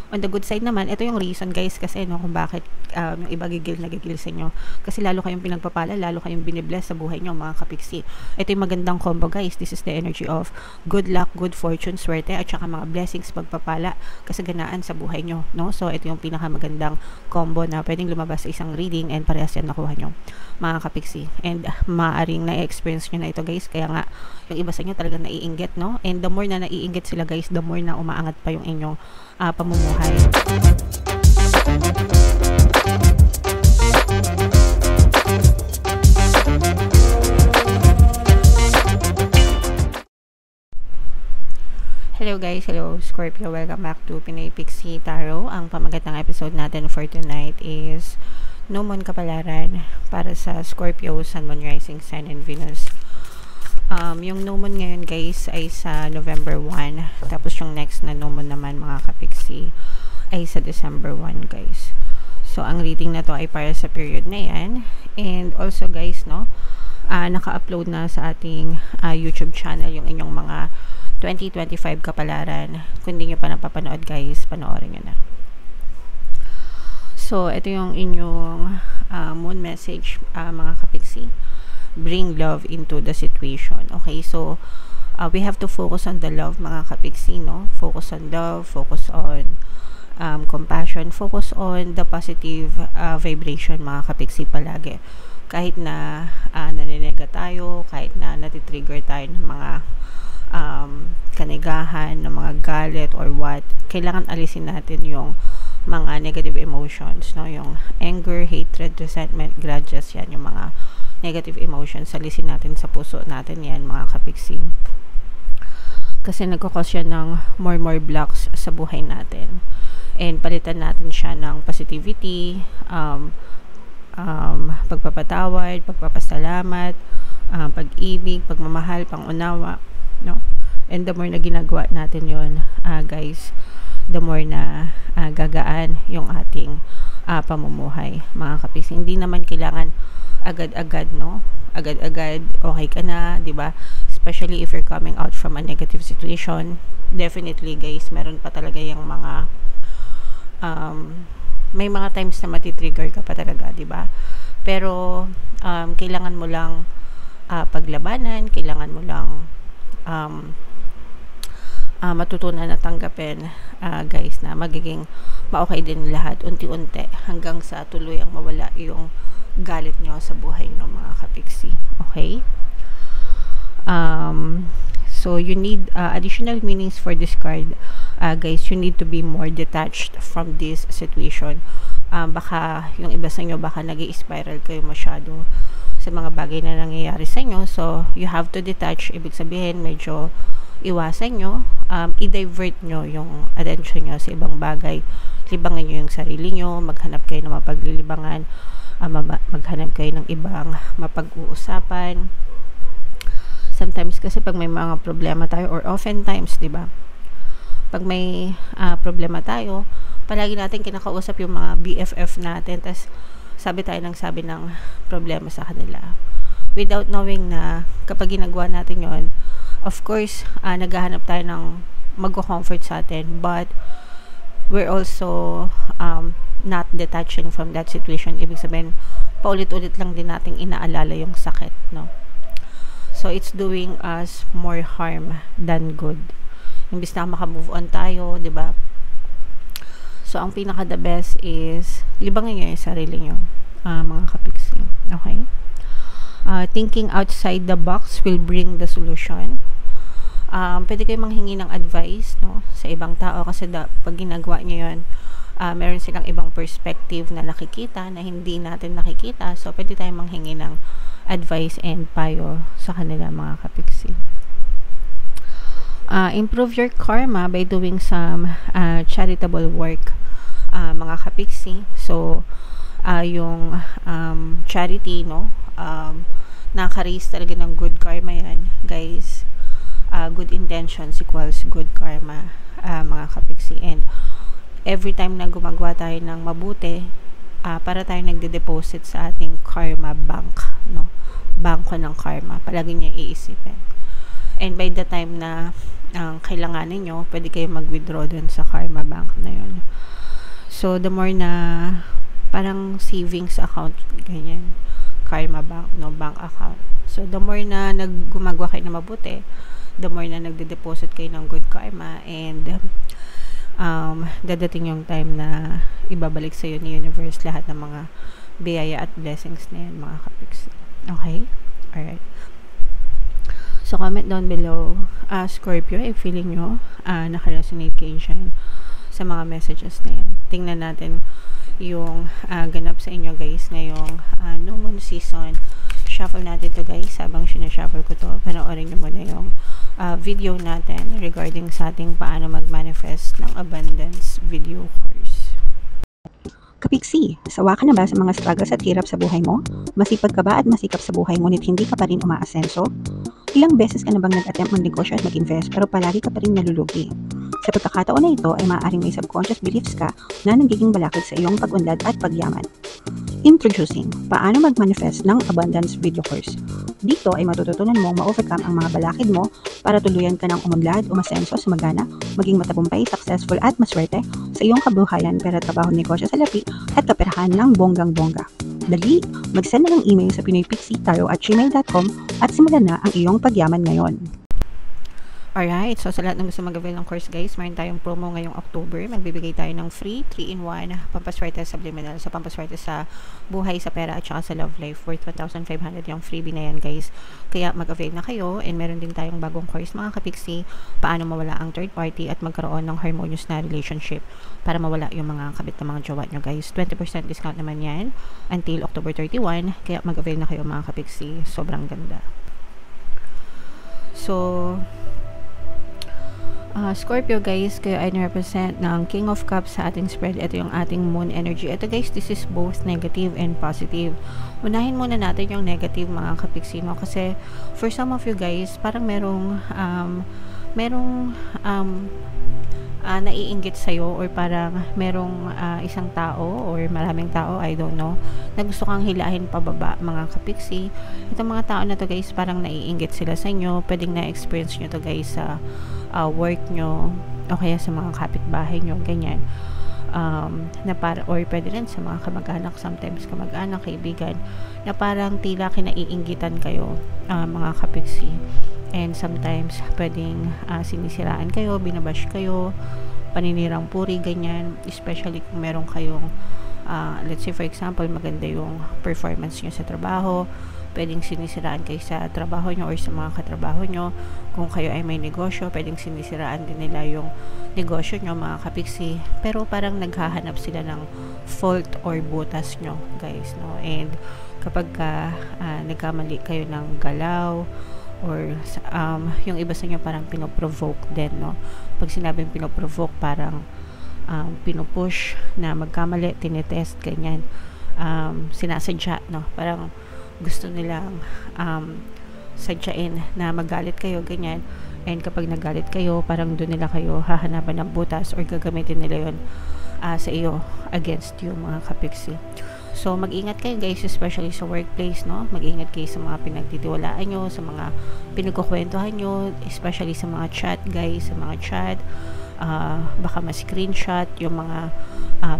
On the good side naman, ito yung reason guys kasi no kung bakit yung iba gigil sa inyo. Kasi lalo kayong pinagpapala, lalo kayong binibless sa buhay nyo mga kapiksi. Ito yung magandang combo guys. This is the energy of good luck, good fortune, swerte, at saka mga blessings, pagpapala, kasaganaan sa buhay nyo. No? So ito yung pinakamagandang combo na pwedeng lumabas sa isang reading and parehas yan nakuha nyo mga kapiksi. And maaaring na-experience nyo na ito guys. Kaya nga yung iba sa inyo talagang naiinggit, no? And the more na naiinggit sila guys, the more na umaangat pa yung inyong pamumuhay. Hello guys, hello Scorpio, welcome back to Pinay Pixie Tarot. Ang pamagatang episode natin for tonight is No Moon Kapalaran para sa Scorpio, Sun, Moon, Rising, Sun, and Venus. Yung No Moon ngayon guys ay sa November 1, tapos yung next na No Moon naman mga kapiksi ay sa December 1 guys. So ang reading na to ay para sa period na yan. And also guys, no, naka-upload na sa ating YouTube channel yung inyong mga 2025 kapalaran. Kung hindi nyo pa napapanood guys, panoorin nyo na. So ito yung inyong moon message mga kapiksi. Bring love into the situation. Okay, so we have to focus on the love mga kapiksi, no? Focus on love, focus on compassion, focus on the positive vibration mga kapiksi palagi. Kahit na naninega tayo, kahit na natitrigger tayo ng mga kanigahan, ng mga galit or what, kailangan alisin natin yung mga negative emotions, no? Yung anger, hatred, resentment, grudges, yan yung mga negative emotions. Alisin natin sa puso natin yan mga kapiksi, kasi nagkakos yan ng more blocks sa buhay natin, and palitan natin siya ng positivity, pagpapatawad, pagpapasalamat, pag-ibig, pagmamahal, pangunawa, no? And the more na ginagawa natin yon guys, the more na gagaan yung ating pamumuhay mga kapiksi. Hindi naman kailangan agad-agad, no? Agad-agad okay ka na, di ba? Especially if you're coming out from a negative situation. Definitely guys, meron pa talaga yung mga may mga times na matitrigger ka pa talaga, di ba? Pero kailangan mo lang paglabanan, kailangan mo lang matutunan na tanggapin guys, na magiging ma-okay din lahat unti-unti hanggang sa tuluyang mawala yung galit nyo sa buhay ng mga kapiksi. Okay? So you need additional meanings for this card guys. You need to be more detached from this situation. Baka yung iba sa inyo, baka nag-i-spiral kayo masyado sa mga bagay na nangyayari sa inyo. So you have to detach. Ibig sabihin medyo iwasan nyo, i-divert nyo yung attention nyo sa ibang bagay. Libangan nyo yung sarili nyo, maghanap kayo ng mapaglilibangan, maghanap kayo ng ibang mapag-uusapan. Sometimes kasi pag may mga problema tayo, or oftentimes, di ba, pag may problema tayo, palagi natin kinakausap yung mga BFF natin, tas sabi ng problema sa kanila, without knowing na kapag ginagawa natin yon, of course, naghahanap tayo ng mag-comfort sa atin, but we're also not detaching from that situation. Ibig sabihin, paulit-ulit lang din nating inaalala yung sakit, no? So it's doing us more harm than good. Imbis na maka-move on tayo, di ba? So ang pinaka the best is libangin nyo yung sarili nyo mga kapiksi. Okay? Thinking outside the box will bring the solution. Pwede kayo manghingi ng advice, no, sa ibang tao, kasi pag ginagawa nyo yun, meron silang ibang perspective na nakikita na hindi natin nakikita. So pwede tayong manghingi ng advice and payo sa kanila mga kapiksi. Improve your karma by doing some charitable work mga kapiksi. So yung charity, no, nakaka-raise talaga ng good karma yan guys. Good intentions equals good karma mga kapiksi. And every time na gumagawa tayo ng mabuti, para tayo nagde-deposit sa ating karma bank, no? Bangko ng karma, palagi niya iisipin. And by the time na kailanganin nyo, pwede kayo mag-withdraw dun sa karma bank na yun. So, the more na parang savings account, ganyan, Karma Bank, no, bank account. So, the more na gumagawa kayo na mabuti, the more na nagde-deposit kayo ng good karma, and dadating yung time na ibabalik sa iyo ni universe lahat ng mga biyaya at blessings na yan, mga kapiksi. Okay? Alright. So, comment down below, Scorpio, if feeling nyo naka-resonate kayo dyan sa mga messages na yan. Tingnan natin yung ganap sa inyo, guys, ngayong no moon season. Shuffle natin to, guys. Habang sinashuffle ko to, panoorin nyo muna yung video natin regarding sa ating paano mag-manifest ng abundance video course. Kapiksi, sawa ka na ba sa mga struggles at hirap sa buhay mo? Masipag ka ba at masikap sa buhay ngunit hindi ka pa rin umaasenso? Ilang beses ka na bang nag-attempt mag-negosyo at mag-invest pero palagi ka pa rin nalulugi? Sa pagkakataon na ito ay maaaring may subconscious beliefs ka na nagiging balakid sa iyong pag-unlad at pagyaman. Introducing, paano mag-manifest ng abundance video course. Dito ay matututunan mong ma-overcome ang mga balakid mo para tuluyan ka ng umunlad, umasenso, sumagana, maging matagumpay, successful at maswerte sa iyong kabuhayan, pera, trabaho, negosyo, salapi at kaperahan ng bonggang-bongga. Dali, mag-send na ng email sa pinoypixie@gmail.com at simulan na ang iyong pagyaman ngayon. Alright, so sa lahat ng gusto mag-avail ng course, guys, mayroon tayong promo ngayong October. Magbibigay tayo ng free 3-in-1 pampaswerte subliminal. So, pampaswerte sa buhay, sa pera, at saka sa love life. Worth 1,500 yung freebie na yan, guys. Kaya mag-avail na kayo. And meron din tayong bagong course, mga kapiksi, paano mawala ang third party at magkaroon ng harmonious na relationship para mawala yung mga kabit na mga jowa nyo, guys. 20% discount naman yan until October 31. Kaya mag-avail na kayo, mga kapiksi. Sobrang ganda. So, Scorpio, guys, kayo ay represent ng King of Cups sa ating spread. Ito yung ating moon energy. Ito, guys, this is both negative and positive. Unahin muna natin yung negative, mga kapiksi, no? Kasi for some of you, guys, parang merong naiinggit sa'yo, or parang merong isang tao or maraming tao, I don't know, na gusto kang hilahin pababa, mga kapiksi. Itong mga tao na to, guys, parang naiinggit sila sa inyo. Pwedeng na-experience nyo to, guys, sa work nyo o kaya sa mga kapitbahay nyo, ganyan, na para, or pwede rin sa mga kamag-anak, sometimes kamag-anak, kaibigan, na parang tila kinaiinggitan kayo, mga kapiksi, and sometimes pwedeng sinisiraan kayo, binabash kayo, paninirang puri, ganyan, especially kung meron kayong let's say for example, maganda yung performance nyo sa trabaho, pwedeng sinisiraan kayo sa trabaho nyo or sa mga katrabaho nyo. Kung kayo ay may negosyo, pwedeng sinisiraan din nila yung negosyo nyo, mga kapiksi. Pero parang naghahanap sila ng fault or butas nyo, guys, no? And kapag nagkamali kayo ng galaw, or yung iba sa inyo parang pinoprovoke din, no? Pag sinabing pinoprovoke, parang pinupush na magkamali, tinetest, ganyan, sinasadya, no? Parang gusto nilang sadyain na magalit kayo, ganyan. And kapag nagalit kayo, parang doon nila kayo hahanapan ng butas or gagamitin nila yon sa iyo, against you, mga kapiksi. So, mag-ingat kayo, guys, especially sa workplace, no? Mag-ingat kayo sa mga pinagtitiwalaan nyo, sa mga pinagkukwentuhan nyo, especially sa mga chat, guys, sa mga chat. Baka ma-screenshot yung mga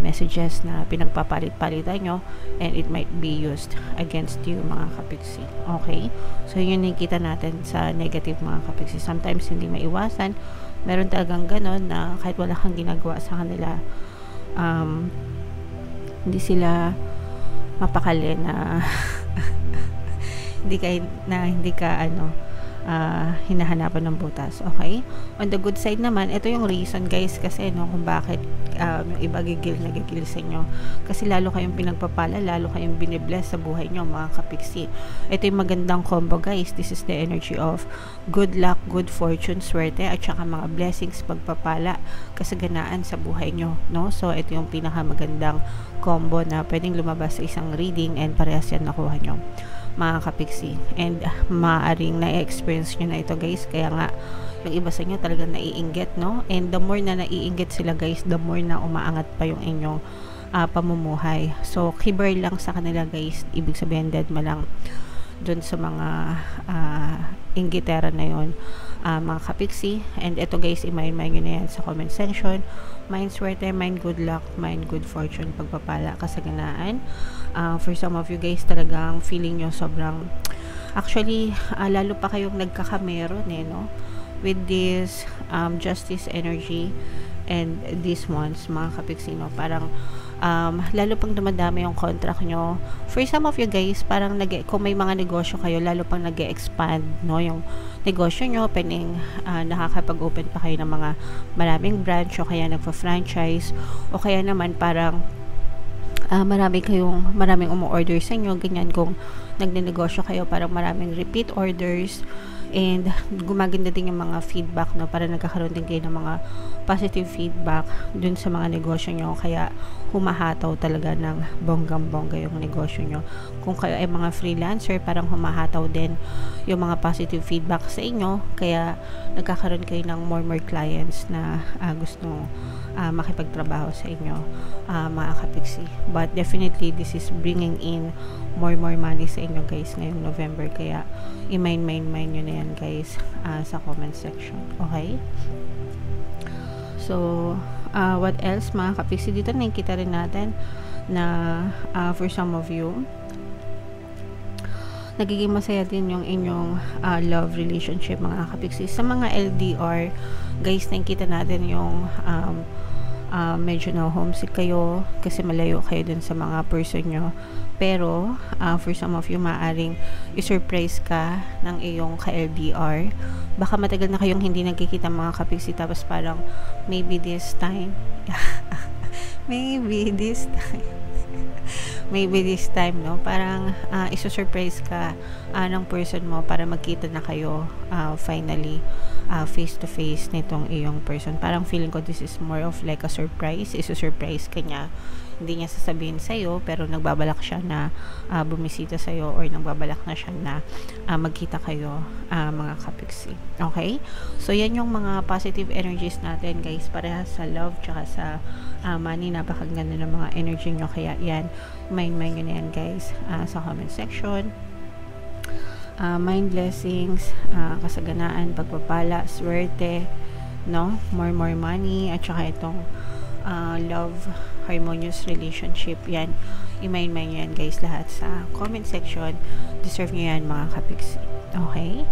messages na pinagpapalit-palitan nyo, and it might be used against you, mga kapiksi. Okay? So, yun yung nakikita natin sa negative, mga kapiksi. Sometimes, hindi maiwasan. Meron talagang ganon na kahit wala kang ginagawa sa kanila, hindi sila mapakali na hindi ka hinahanapan ng butas. Okay? On the good side naman, ito yung reason, guys, kasi, no, kung bakit yung iba nagigil sa inyo. Kasi lalo kayong pinagpapala, lalo kayong binibless sa buhay nyo, mga kapiksi. Ito yung magandang combo, guys. This is the energy of good luck, good fortune, swerte, at saka mga blessings, pagpapala, kasaganaan sa buhay nyo, no? So, ito yung pinakamagandang combo na pwedeng lumabas sa isang reading, and parehas yan nakuha nyo, mga kapiksi. And maaaring na-experience nyo na ito, guys. Kaya nga, yung iba sa inyo talagang naiinggit, no? And the more na naiinggit sila, guys, the more na umaangat pa yung inyong pamumuhay. So, kiber lang sa kanila, guys. Ibig sabihin, dead ma lang dun sa mga inggitera na yon, mga kapiksi. And ito, guys, imayin nyo na yan sa comment section. mind swerte, mind good luck, mind good fortune, pagpapala, kasaganaan. For some of you guys, talagang feeling nyo sobrang, actually, lalo pa kayong nagkakameron no? With this justice energy and these ones, mga kapiksino, parang lalo pang dumadami yung contract nyo. For some of you guys, parang kung may mga negosyo kayo, lalo pang nag-expand no, yung negosyo nyo, pwedeng nakakapag-open pa kayo ng mga maraming branch, o kaya nagpa-franchise, o kaya naman parang maraming umu-order sa inyo, ganyan. Kung nagnenegosyo kayo, parang maraming repeat orders, and gumaganda din yung mga feedback no, para nagkakaroon din kayo ng mga positive feedback dun sa mga negosyo nyo, kaya humahataw talaga ng bonggang-bongga yung negosyo nyo. Kung kayo ay mga freelancer, parang humahataw din yung mga positive feedback sa inyo, kaya nagkakaroon kayo ng more clients na gusto makipagtrabaho sa inyo, mga kapiksi. But definitely this is bringing in more money sa inyo guys ngayong November, kaya i-mind nyo na yan guys sa comment section. Okay, so what else mga kapiksi? Dito nakikita rin natin na for some of you, nagiging masaya din yung inyong love relationship, mga kapiksi. Sa mga LDR guys, nakikita natin yung medyo na homesick kayo kasi malayo kayo dun sa mga person nyo, pero for some of you, maaring i-surprise ka ng iyong ka-LDR. Baka matagal na kayong hindi nagkikita, mga kapiksi, tapos parang maybe this time maybe this time no, parang iso-surprise ka ng person mo para magkita na kayo finally face to face nitong iyong person. Parang feeling ko this is more of like a surprise. Iso-surprise ka niya, hindi niya sasabihin sa'yo, pero nagbabalak siya na bumisita sa'yo, or nagbabalak na siya na magkita kayo, mga kapiksi. Okay, so yan yung mga positive energies natin guys, parehas sa love tsaka sa money. Napakaganda ng mga energy nyo, kaya yan, mind nyo na yan guys sa comment section. Mind blessings, kasaganaan, pagpapala, swerte no, more money, at saka itong love, harmonious relationship, yan, i-mind nyo yan guys lahat sa comment section. Deserve nyo yan, mga kapiksi. Okay,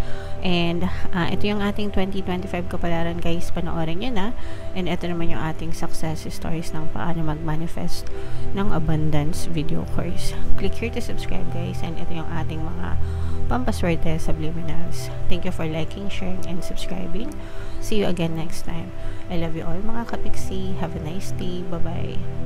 and ito yung ating 2025 kapalaran guys, panoorin nyo na. And ito naman yung ating success stories ng paano mag-manifest ng abundance video course. Click here to subscribe guys, and ito yung ating mga pampaswerte subliminals. Thank you for liking, sharing, and subscribing. See you again next time. I love you all, mga kapiksi. Have a nice day. Bye bye.